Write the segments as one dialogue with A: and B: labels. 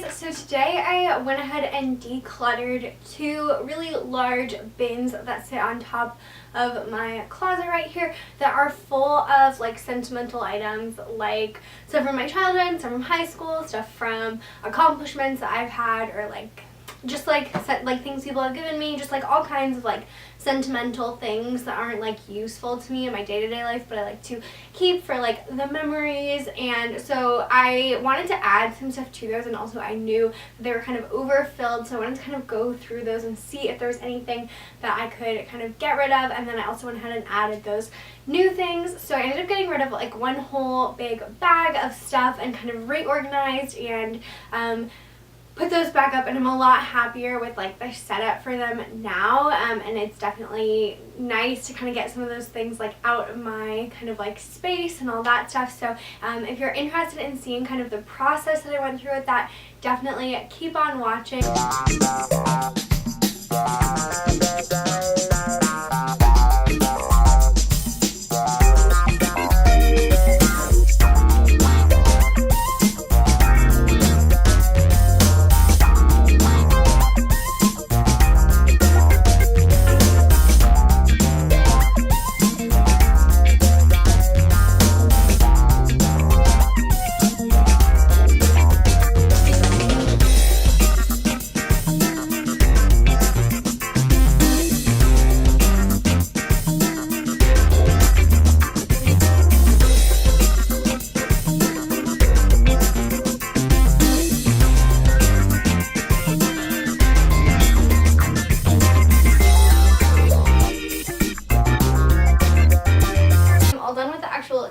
A: So today I went ahead and decluttered two really large bins that sit on top of my closet right here that are full of like sentimental items, like stuff from my childhood, some from high school, stuff from accomplishments that I've had, or like just like things people have given me, just like all kinds of like sentimental things that aren't like useful to me in my day-to-day life, but I like to keep for like the memories. And so I wanted to add some stuff to those, and also I knew they were kind of overfilled, so I wanted to kind of go through those and see if there was anything that I could kind of get rid of. And then I also went ahead and added those new things. So I ended up getting rid of like one whole big bag of stuff and kind of reorganized and put those back up, and I'm a lot happier with like the setup for them now. And it's definitely nice to kind of get some of those things like out of my kind of like space and all that stuff. So if you're interested in seeing kind of the process that I went through with that, definitely keep on watching.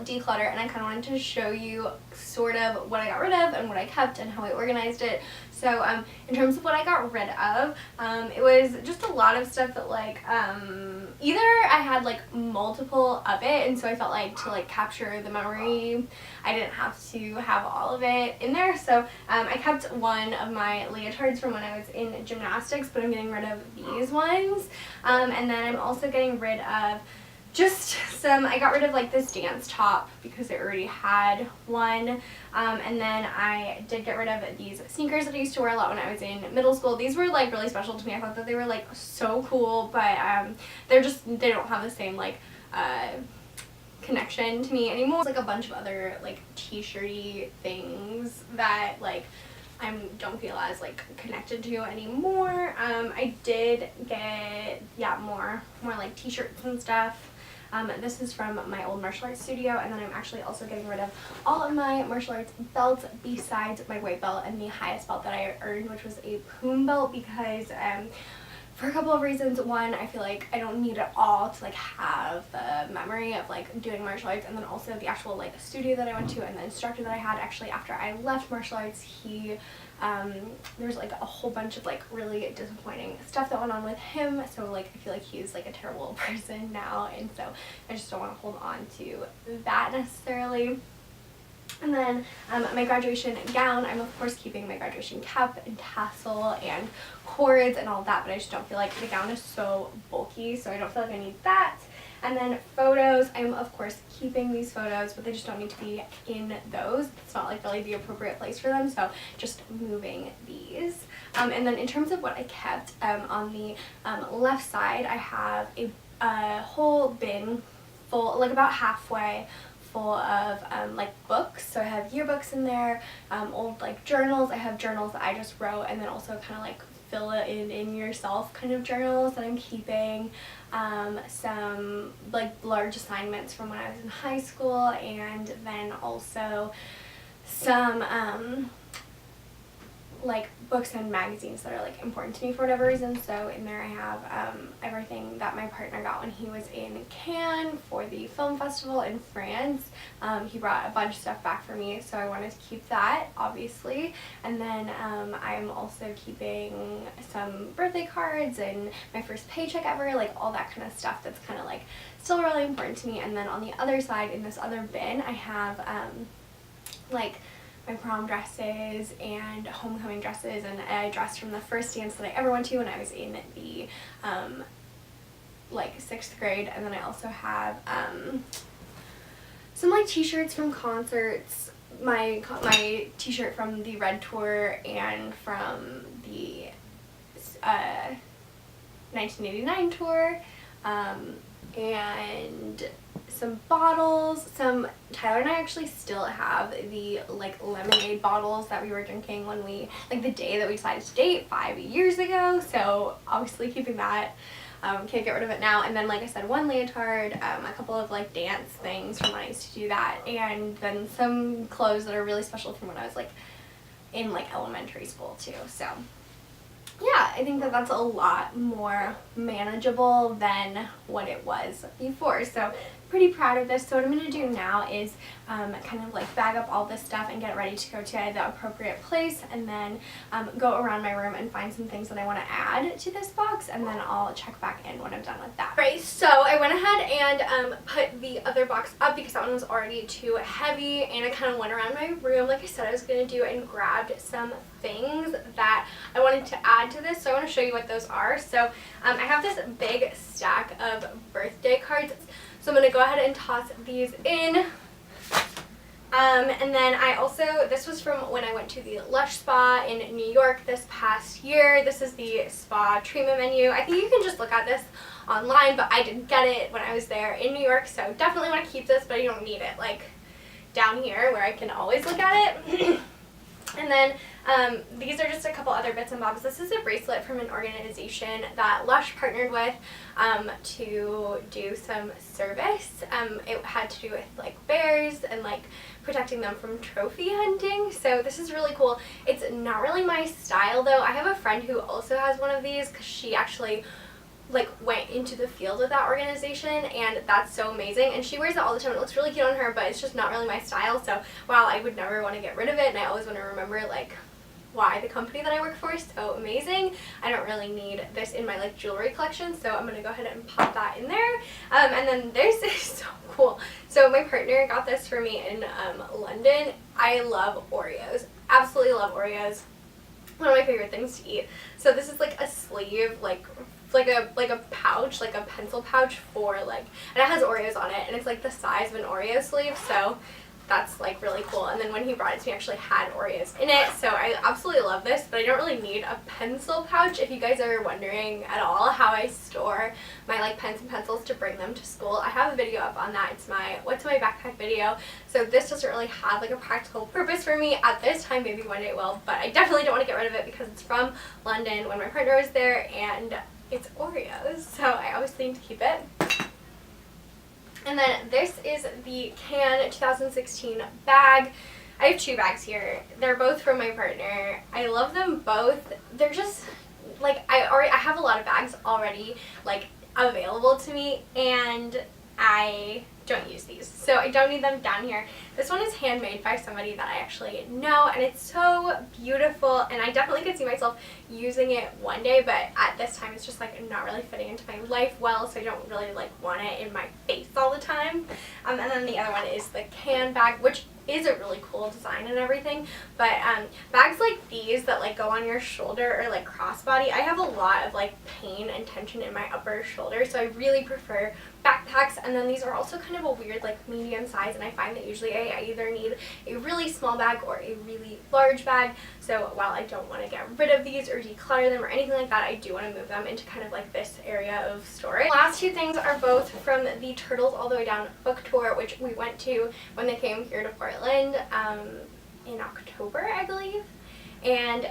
A: Declutter, and I kind of wanted to show you sort of what I got rid of and what I kept and how I organized it. So in terms of what I got rid of, it was just a lot of stuff that like either I had like multiple of it, and so I felt like to like capture the memory I didn't have to have all of it in there. So I kept one of my leotards from when I was in gymnastics, but I'm getting rid of these ones. And then I'm also getting rid of just I got rid of like this dance top because I already had one. And then I did get rid of these sneakers that I used to wear a lot when I was in middle school. These were like really special to me. I thought that they were like so cool, but they don't have the same like connection to me anymore. It's like a bunch of other like t-shirty things that like I don't feel as like connected to anymore. I did get more like t-shirts and stuff. This is from my old martial arts studio, and then I'm actually also getting rid of all of my martial arts belts besides my white belt and the highest belt that I earned, which was a poom belt, because for a couple of reasons. One, I feel like I don't need it all to like have the memory of like doing martial arts, and then also the actual like studio that I went to and the instructor that I had, actually after I left martial arts, he there's like a whole bunch of like really disappointing stuff that went on with him. So like I feel like he's like a terrible person now, and so I just don't want to hold on to that necessarily. And then my graduation gown, I'm of course keeping my graduation cap and tassel and cords and all that, but I just don't feel like the gown is so bulky, so I don't feel like I need that. And then photos, I'm of course keeping these photos, but they just don't need to be in those. It's not like really the appropriate place for them, so just moving these. And then in terms of what I kept, on the left side, I have a whole bin full, like about halfway full of like books. So I have yearbooks in there, old like journals. I have journals that I just wrote, and then also kind of like fill it in yourself kind of journals that I'm keeping. Some like large assignments from when I was in high school, and then also some like books and magazines that are like important to me for whatever reason. So in there I have everything that my partner got when he was in Cannes for the film festival in France. He brought a bunch of stuff back for me, so I wanted to keep that obviously. And then I'm also keeping some birthday cards and my first paycheck ever, like all that kind of stuff that's kind of like still really important to me. And then on the other side, in this other bin, I have like my prom dresses and homecoming dresses, and a dress from the first dance that I ever went to when I was in the like 6th grade. And then I also have some like t-shirts from concerts my t-shirt from the Red Tour and from the 1989 tour, and some bottles. Tyler and I actually still have the like lemonade bottles that we were drinking when we, like the day that we decided to date 5 years ago, so obviously keeping that. Can't get rid of it now. And then, like I said, one leotard, a couple of like dance things from when I used to do that, and then some clothes that are really special from when I was like in like elementary school too. So yeah, I think that that's a lot more manageable than what it was before. So pretty proud of this. So what I'm going to do now is kind of like bag up all this stuff and get it ready to go to the appropriate place, and then go around my room and find some things that I want to add to this box, and then I'll check back in when I'm done with that. Right, so I went ahead and put the other box up because that one was already too heavy, and I kind of went around my room like I said I was going to do and grabbed some things that I wanted to add to this. So I want to show you what those are. So I have this big stack of birthday cards. So I'm going to go ahead and toss these in. And then I also, this was from when I went to the Lush Spa in New York this past year. This is the spa treatment menu. I think you can just look at this online, but I didn't get it when I was there in New York, so definitely want to keep this, but you don't need it like down here where I can always look at it. And then these are just a couple other bits and bobs. This is a bracelet from an organization that Lush partnered with to do some service. It had to do with like bears and like protecting them from trophy hunting. So this is really cool. It's not really my style though. I have a friend who also has one of these because she actually like went into the field with that organization, and that's so amazing, and she wears it all the time. It looks really cute on her, but it's just not really my style. So while I would never want to get rid of it, and I always want to remember like why the company that I work for is so amazing, I don't really need this in my like jewelry collection, so I'm gonna go ahead and pop that in there. And then this is so cool. So my partner got this for me in London. I love Oreos, absolutely love Oreos, one of my favorite things to eat. So this is like a sleeve, like a pouch, like a pencil pouch for like, and it has Oreos on it, and it's like the size of an Oreo sleeve, so that's like really cool. And then when he brought it to me, it actually had Oreos in it, so I absolutely love this, but I don't really need a pencil pouch. If you guys are wondering at all how I store my like pens and pencils to bring them to school, I have a video up on that. It's my what's in my backpack video. So this doesn't really have like a practical purpose for me at this time. Maybe one day it will, but I definitely don't want to get rid of it because it's from London when my partner was there, and it's Oreos, so I obviously need to keep it. And then this is the Can 2016 bag. I have two bags here. They're both from my partner. I love them both. They're just like, I have a lot of bags already like available to me, and I don't use these, so I don't need them down here. This one is handmade by somebody that I actually know, and it's so beautiful, and I definitely could see myself using it one day, but at this time it's just like not really fitting into my life well, so I don't really like want it in my face all the time. And then the other one is the Can bag, which is a really cool design and everything, but bags like these that like go on your shoulder or like crossbody, I have a lot of like pain and tension in my upper shoulder, so I really prefer backpacks. And then these are also kind of a weird like medium size, and I find that usually I either need a really small bag or a really large bag. So while I don't want to get rid of these or declutter them or anything like that, I do want to move them into kind of like this area of storage. The last two things are both from the Turtles All the Way Down book tour, which we went to when they came here to Portland in October, I believe. And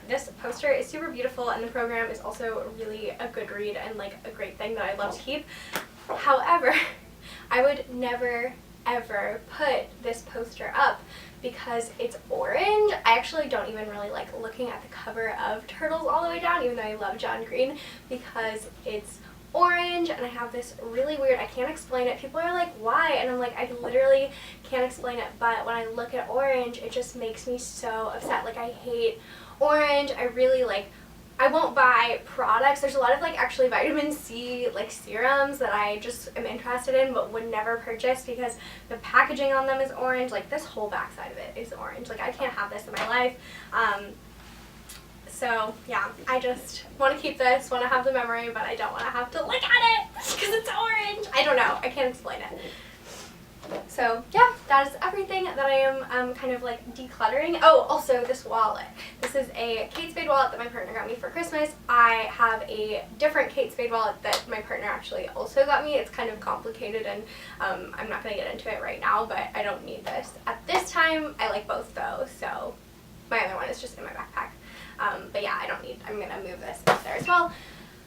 A: this poster is super beautiful, and the program is also really a good read and like a great thing that I love to keep. However, I would never ever put this poster up because it's orange. I actually don't even really like looking at the cover of Turtles All the Way Down, even though I love John Green, because it's orange, and I have this really weird, I can't explain it. People are like, why? And I'm like, I literally can't explain it, but when I look at orange, it just makes me so upset. Like, I hate orange. I really like, I won't buy products. There's a lot of like actually vitamin C like serums that I just am interested in but would never purchase because the packaging on them is orange. Like this whole backside of it is orange. Like I can't have this in my life. So yeah, I just want to keep this, want to have the memory, but I don't want to have to look at it because it's orange. I don't know. I can't explain it. So yeah, that is everything that I am kind of like decluttering. Oh, also this wallet. This is a Kate Spade wallet that my partner got me for Christmas. I have a different Kate Spade wallet that my partner actually also got me. It's kind of complicated, and I'm not going to get into it right now, but I don't need this at this time. I like both though, so my other one is just in my backpack. But yeah, I'm going to move this up there as well.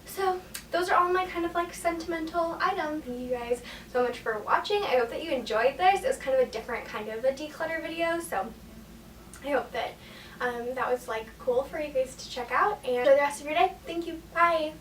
A: So those are all my kind of like sentimental items. Thank you guys so much for watching. I hope that you enjoyed this. It was kind of a different kind of a declutter video, so I hope that that was like cool for you guys to check out. And enjoy the rest of your day. Thank you. Bye.